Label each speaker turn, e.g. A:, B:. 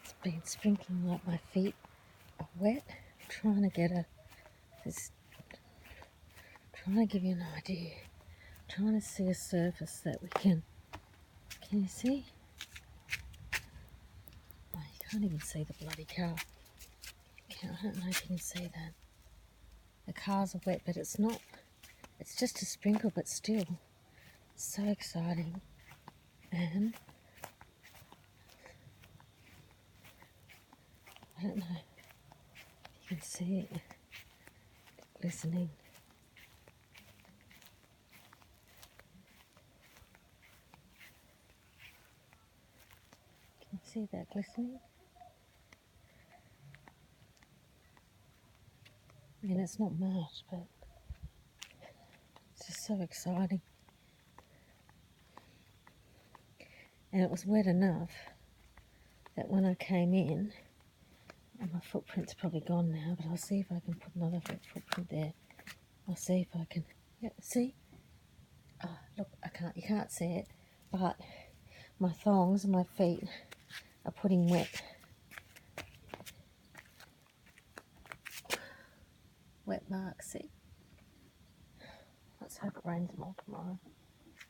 A: it's been sprinkling like my feet are wet. I'm trying to get trying to give you an idea. I'm trying to see a surface that we can you see? Oh, you can't even see the bloody car. I don't know if you can see that. The cars are wet, but it's not. It's just a sprinkle, but still, so exciting. And I don't know if you can see it glistening. Can you see that glistening? I mean, it's not much, but it's just so exciting. And it was wet enough that when I came in, and my footprint's probably gone now, but I'll see if I can put another footprint there. I'll see if I can, yeah, see? Oh, look, you can't see it, but my thongs and my feet are putting wet marks, see? Let's hope it rains more tomorrow.